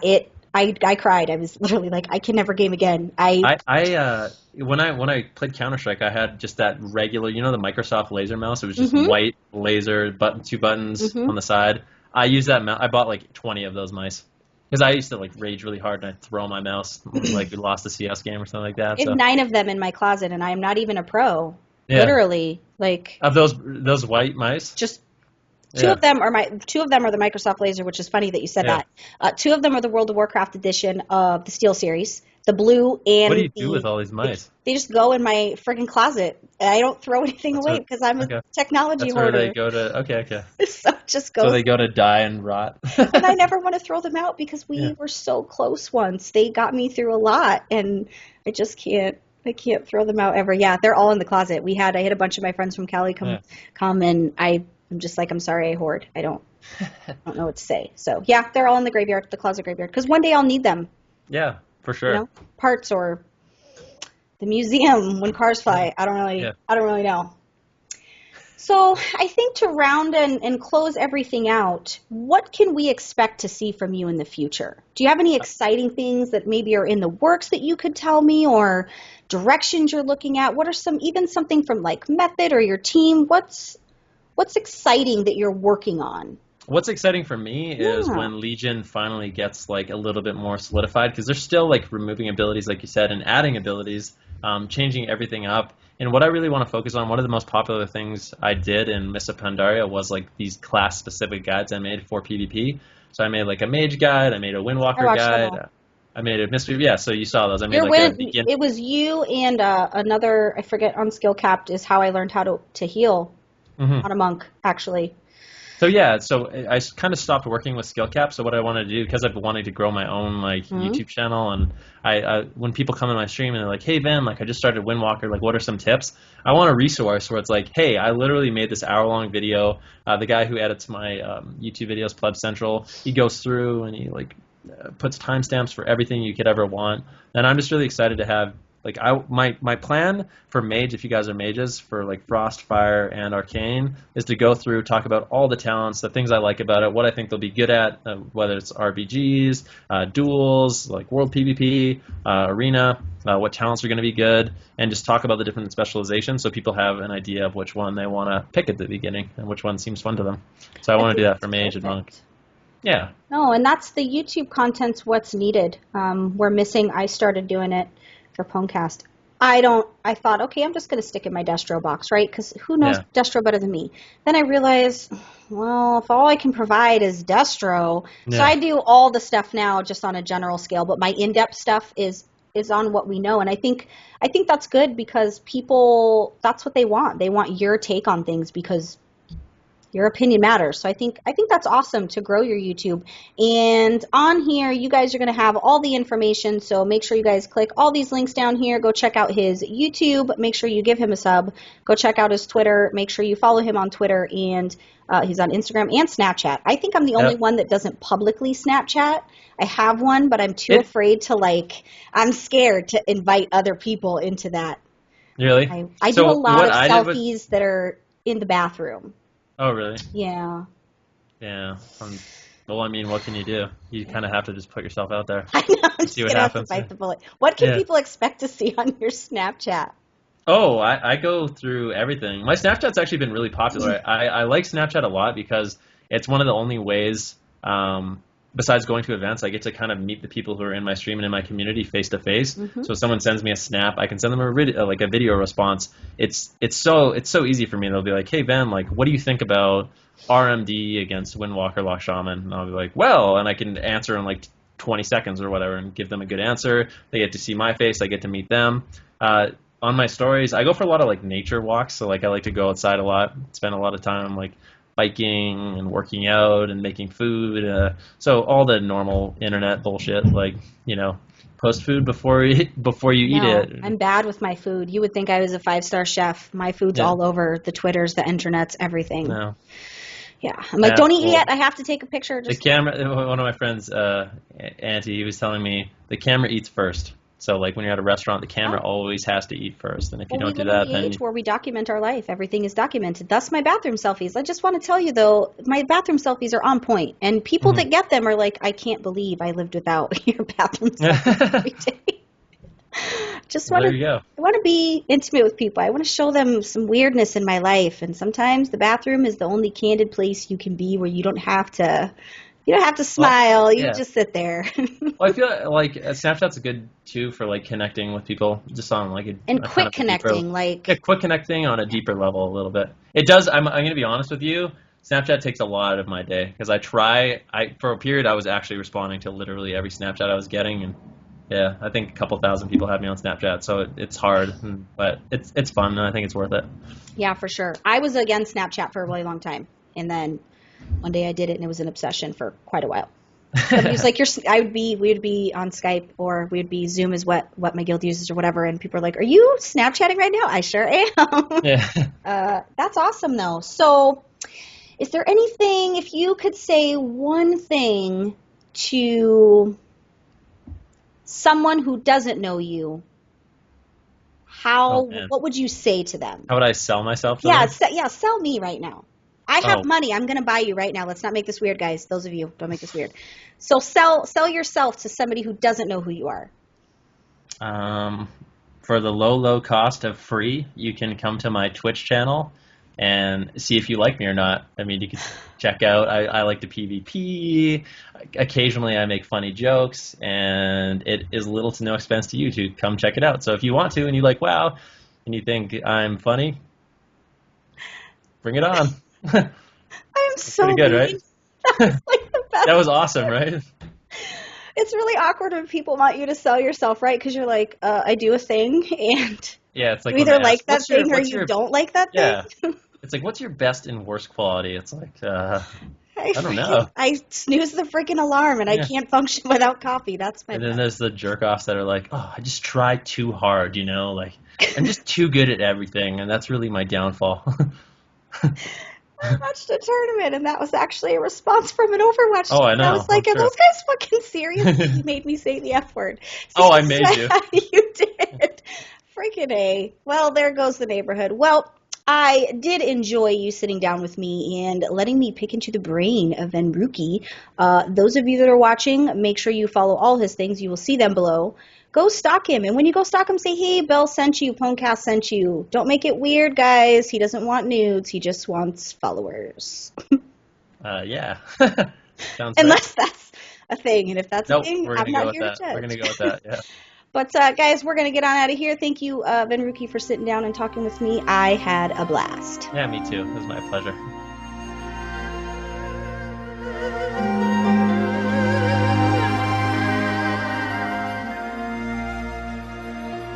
I cried. I was literally like, I can never game again. When I played Counter-Strike, I had just that regular, the Microsoft laser mouse. It was just white laser button, 2 buttons on the side. I use that mouse. I bought like 20 of those mice because I used to like rage really hard and I'd throw my mouse like we lost a CS game or something like that. I have 9 of them in my closet, and I am not even a pro. Yeah. Literally, like of those white mice. Just 2 of them are the Microsoft Laser, which is funny that you said that. 2 of them are the World of Warcraft edition of the SteelSeries. The blue and what do you do with all these mice? They just go in my friggin' closet. I don't throw anything away because I'm a technology hoarder. That's where they go to. Okay. So just go. So they go to die and rot. And I never want to throw them out because we were so close once. They got me through a lot, and I just can't. I can't throw them out ever. Yeah, they're all in the closet. I had a bunch of my friends from Cali come, and I'm just like, I'm sorry, I hoard. I don't know what to say. So yeah, they're all in the closet graveyard, because one day I'll need them. Yeah. For sure. Parts or the museum when cars fly. I don't really know. So I think to round and close everything out, what can we expect to see from you in the future? Do you have any exciting things that maybe are in the works that you could tell me, or directions you're looking at? What are something from like Method or your team? What's exciting that you're working on? What's exciting for me is when Legion finally gets like a little bit more solidified, because they're still like removing abilities, like you said, and adding abilities, changing everything up. And what I really want to focus on, one of the most popular things I did in Mists of Pandaria was like these class-specific guides I made for PvP. So I made like a mage guide, I made a Windwalker guide, I made a mystery. Yeah, so you saw those. I made it was you and another, I forget, on skill capped is how I learned how to heal on a monk, actually. So yeah, I kind of stopped working with skill cap. So what I wanted to do, because I've wanted to grow my own like YouTube channel, and I when people come in my stream and they're like, "Hey Van, like I just started Windwalker, like what are some tips?" I want a resource where it's like, "Hey, I literally made this hour-long video. The guy who edits my YouTube videos, Pleb Central, he goes through and he like puts timestamps for everything you could ever want." And I'm just really excited to have. Like my plan for mage, if you guys are mages, for like Frost, Fire, and Arcane, is to go through, talk about all the talents, the things I like about it, what I think they'll be good at, whether it's RBGs, duels, like World PvP, Arena, what talents are going to be good, and just talk about the different specializations so people have an idea of which one they want to pick at the beginning and which one seems fun to them. So I want to do that for mage and monk. Yeah. No, and that's the YouTube content's what's needed. We're missing. I started doing it for PWNCAST. I thought, okay, I'm just going to stick in my Destro box, right? Because who knows Destro better than me? Then I realized, well, if all I can provide is Destro, so I do all the stuff now just on a general scale, but my in-depth stuff is is on what we know. And I think that's good because people, that's what they want. They want your take on things because your opinion matters. So I think that's awesome to grow your YouTube. And on here, you guys are going to have all the information. So make sure you guys click all these links down here. Go check out his YouTube. Make sure you give him a sub. Go check out his Twitter. Make sure you follow him on Twitter, and he's on Instagram and Snapchat. I think I'm the only one that doesn't publicly Snapchat. I have one, but I'm too afraid to I'm scared to invite other people into that. Really? I do a lot of selfies that are in the bathroom. Oh, really? Yeah. Yeah. Well, I mean, what can you do? You kind of have to just put yourself out there. I know. I'm see what happens. Have to bite the bullet. What can people expect to see on your Snapchat? Oh, I go through everything. My Snapchat's actually been really popular. I like Snapchat a lot because it's one of the only ways, besides going to events, I get to kind of meet the people who are in my stream and in my community face to face. So if someone sends me a snap, I can send them a video response. It's so easy for me. They'll be like, "Hey Ben, what do you think about RMD against Windwalker Lock Shaman?" And I'll be like, "Well," and I can answer in 20 seconds or whatever and give them a good answer. They get to see my face. I get to meet them. On my stories, I go for a lot of nature walks. So I like to go outside a lot, spend a lot of time biking and working out and making food. So all the normal internet bullshit, post food before you eat it. I'm bad with my food. You would think I was a 5-star chef. My food's all over the Twitters, the internets, everything. No. Yeah. I'm like, don't eat it yet. I have to take a picture. The camera, one of my friends, Auntie, he was telling me the camera eats first. So, when you're at a restaurant, the camera always has to eat first. And if you don't do that, then... where we document our life. Everything is documented. Thus, my bathroom selfies. I just want to tell you, though, my bathroom selfies are on point. And people that get them are like, I can't believe I lived without your bathroom selfies every day. There you go. I want to be intimate with people. I want to show them some weirdness in my life. And sometimes the bathroom is the only candid place you can be where you don't have to... You don't have to smile. You just sit there. Well, I feel like Snapchat's good too for connecting with people, just on and quick connecting, quick connecting on a deeper level a little bit. It does. I'm going to be honest with you. Snapchat takes a lot of my day because for a period I was actually responding to literally every Snapchat I was getting, and yeah, I think a couple thousand people have me on Snapchat, so it's hard, but it's fun and I think it's worth it. Yeah, for sure. I was against Snapchat for a really long time, and then one day I did it, and it was an obsession for quite a while. He was like, we'd be on Skype, or we'd be Zoom is what my guild uses or whatever, and people are like, "Are you Snapchatting right now?" I sure am. Yeah. That's awesome, though. So, is there anything, if you could say one thing to someone who doesn't know you, what would you say to them? How would I sell myself to them? Sell me right now. I have money. I'm going to buy you right now. Let's not make this weird, guys. Those of you, don't make this weird. So sell yourself to somebody who doesn't know who you are. For the low cost of free, you can come to my Twitch channel and see if you like me or not. I mean, you can check out. I like to PvP. Occasionally, I make funny jokes, and it is little to no expense to you to come check it out. So if you want to, and you WoW, and you think I'm funny, bring it on. I am so pretty good, right? That was the best. That was awesome, right? It's really awkward when people want you to sell yourself, right? Because you're like, I do a thing, and you either like that thing or you don't like that thing. Yeah. It's like, what's your best and worst quality? It's like, I don't know. I snooze the freaking alarm, and I can't function without coffee. That's my. And then there's the jerk-offs that are like, oh, I just try too hard, I'm just too good at everything, and that's really my downfall. I watched a tournament, and that was actually a response from an Overwatch team. Oh, I know. I was like, are those guys fucking serious? You made me say the F word. I made you. You did. Freaking A. Well, there goes the neighborhood. Well, I did enjoy you sitting down with me and letting me pick into the brain of Venruki. Those of you that are watching, make sure you follow all his things. You will see them below. Go stalk him. And when you go stalk him, say, hey, Belle sent you, PWNCAST sent you. Don't make it weird, guys. He doesn't want nudes. He just wants followers. Yeah. Sounds Unless that's a thing. And if that's a thing, I'm not here to judge. We're going to go with that, yeah. But, guys, we're going to get on out of here. Thank you, Venruki, for sitting down and talking with me. I had a blast. Yeah, me too. It was my pleasure.